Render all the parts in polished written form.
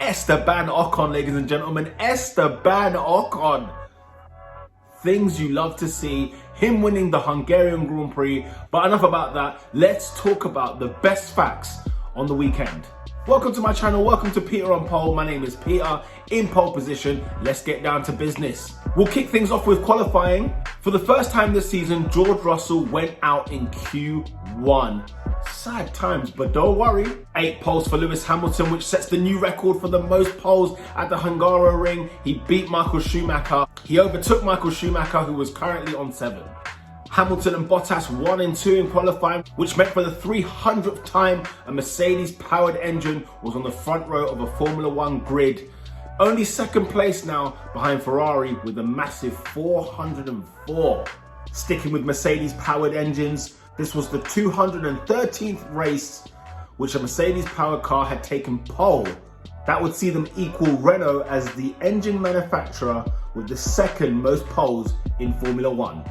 Esteban Ocon, ladies and gentlemen. Esteban Ocon. Things you love to see, him winning the Hungarian Grand Prix. But enough about that, let's talk about the best facts on the weekend. Welcome to my channel, welcome to Peter on Pole. My name is Peter, in pole position. Let's get down to business. We'll kick things off with qualifying. For the first time this season, George Russell went out in Q1. Sad times, but don't worry. 8 poles for Lewis Hamilton, which sets the new record for the most poles at the Hungaroring. He beat Michael Schumacher. He overtook Michael Schumacher, who was currently on 7. Hamilton and Bottas 1 and 2 in qualifying, which meant for the 300th time a Mercedes-powered engine was on the front row of a Formula 1 grid. Only second place now behind Ferrari with a massive 404. Sticking with Mercedes-powered engines, this was the 213th race which a Mercedes-powered car had taken pole. That would see them equal Renault as the engine manufacturer with the second most poles in Formula 1.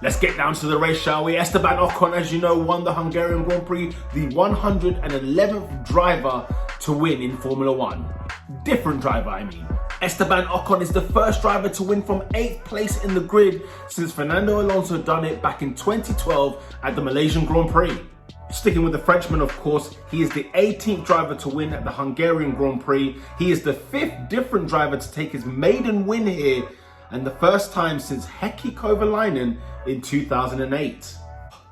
Let's get down to the race, shall we? Esteban Ocon, as you know, won the Hungarian Grand Prix, the 111th driver to win in Formula 1. Different driver, I mean. Esteban Ocon is the first driver to win from 8th place in the grid since Fernando Alonso done it back in 2012 at the Malaysian Grand Prix. Sticking with the Frenchman, of course, he is the 18th driver to win at the Hungarian Grand Prix. He is the 5th different driver to take his maiden win here, and the first time since Heikki Kovalainen in 2008.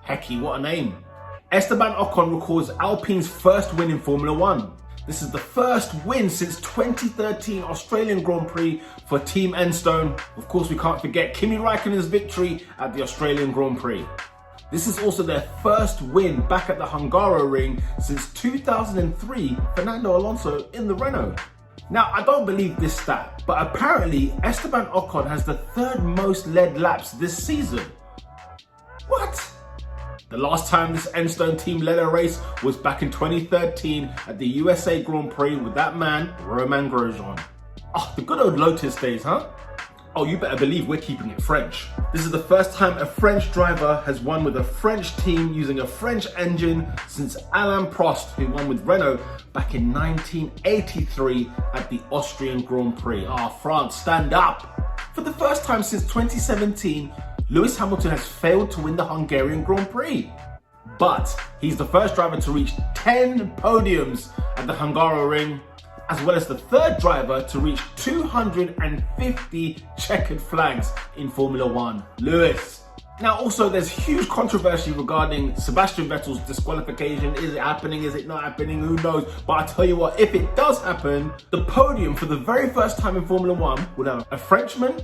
Heikki, what a name. Esteban Ocon records Alpine's first win in Formula 1. This is the first win since 2013 Australian Grand Prix for Team Enstone. Of course, we can't forget Kimi Raikkonen's victory at the Australian Grand Prix. This is also their first win back at the Hungaroring since 2003, Fernando Alonso in the Renault. Now, I don't believe this stat, but apparently Esteban Ocon has the 3rd most led laps this season. What? The last time this Enstone team led a race was back in 2013 at the USA Grand Prix with that man, Romain Grosjean. Oh, the good old Lotus days, huh? Oh, you better believe we're keeping it French. This is the first time a French driver has won with a French team using a French engine since Alain Prost, who won with Renault back in 1983 at the Austrian Grand Prix. France, stand up! For the first time since 2017, Lewis Hamilton has failed to win the Hungarian Grand Prix. But he's the first driver to reach 10 podiums at the Hungaroring, as well as the 3rd driver to reach 250 checkered flags in Formula 1. Lewis. Now also there's huge controversy regarding Sebastian Vettel's disqualification. Is it happening? Is it not happening? Who knows? But I tell you what, if it does happen, the podium for the very first time in Formula 1 would have a Frenchman,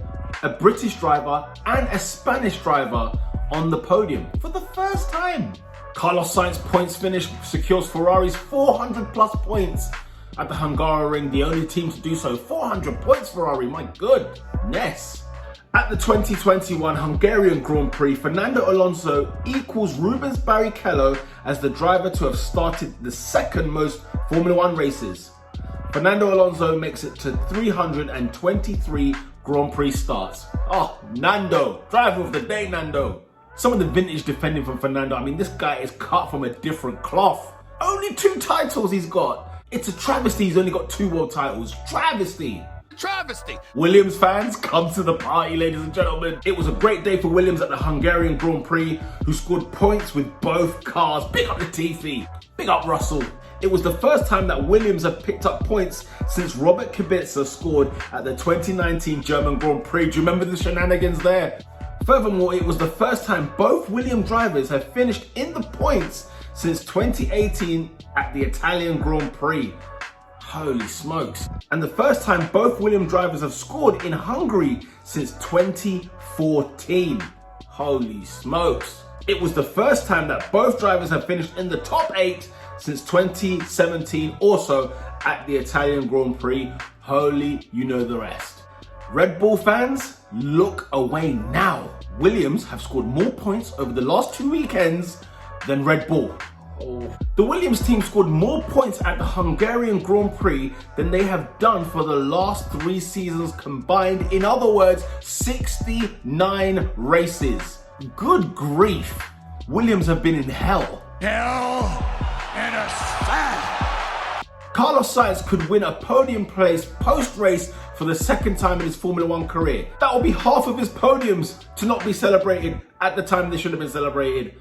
a British driver and a Spanish driver on the podium for the first time. Carlos Sainz's points finish secures Ferrari's 400 plus points at the Hungaroring, the only team to do so. 400 points, Ferrari, my goodness. At the 2021 Hungarian Grand Prix, Fernando Alonso equals Rubens Barrichello as the driver to have started the 2nd most Formula 1 races. Fernando Alonso makes it to 323 Grand Prix starts. Oh, Nando, driver of the day, Nando. Some of the vintage defending from Fernando, I mean, this guy is cut from a different cloth. Only 2 titles he's got. It's a travesty he's only got 2 world titles. Travesty. Travesty. Williams fans, come to the party, ladies and gentlemen. It was a great day for Williams at the Hungarian Grand Prix, who scored points with both cars. Big up Latifi. Big up Russell. It was the first time that Williams have picked up points since Robert Kubica scored at the 2019 German Grand Prix. Do you remember the shenanigans there? Furthermore, it was the first time both Williams drivers have finished in the points since 2018 at the Italian Grand Prix. Holy smokes. And the first time both Williams drivers have scored in Hungary since 2014. Holy smokes. It was the first time that both drivers have finished in the top 8 since 2017, also at the Italian Grand Prix. Holy, you know the rest. Red Bull fans, look away now. Williams have scored more points over the last 2 weekends than Red Bull. The Williams team scored more points at the Hungarian Grand Prix than they have done for the last 3 seasons combined. In other words, 69 races. Good grief. Williams have been in hell. Hell in a sack. Carlos Sainz could win a podium place post-race for the second time in his Formula One career. That will be half of his podiums to not be celebrated at the time they should have been celebrated.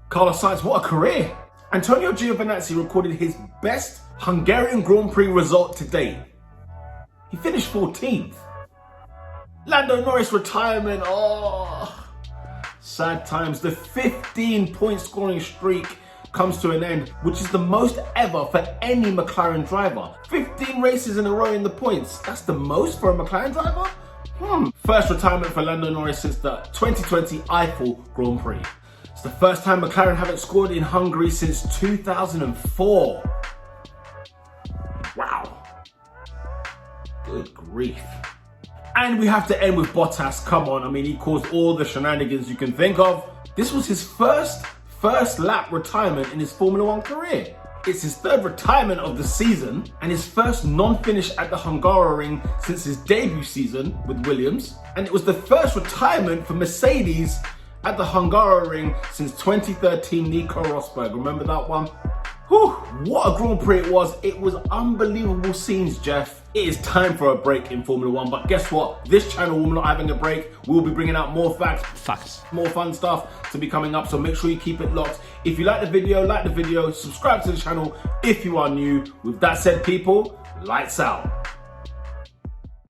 Carlos Sainz, what a career. Antonio Giovinazzi recorded his best Hungarian Grand Prix result to date. He finished 14th. Lando Norris retirement, oh, sad times. The 15-point scoring streak comes to an end, which is the most ever for any McLaren driver. 15 races in a row in the points. That's the most for a McLaren driver? First retirement for Lando Norris since the 2020 Eiffel Grand Prix. It's the first time McLaren haven't scored in Hungary since 2004. Wow. Good grief. And we have to end with Bottas. Come on, I mean, he caused all the shenanigans you can think of. This was his first lap retirement in his Formula One career. It's his third retirement of the season and his first non-finish at the Hungaroring since his debut season with Williams. And it was the first retirement for Mercedes at the Hungaroring since 2013 Nico Rosberg. Remember that one? Whew, what a Grand Prix it was. It was unbelievable scenes, Jeff. It is time for a break in Formula One, but guess what? This channel will not having a break. We'll be bringing out more facts, more fun stuff to be coming up, so make sure you keep it locked. If you like the video, subscribe to the channel if you are new. With that said, people, lights out.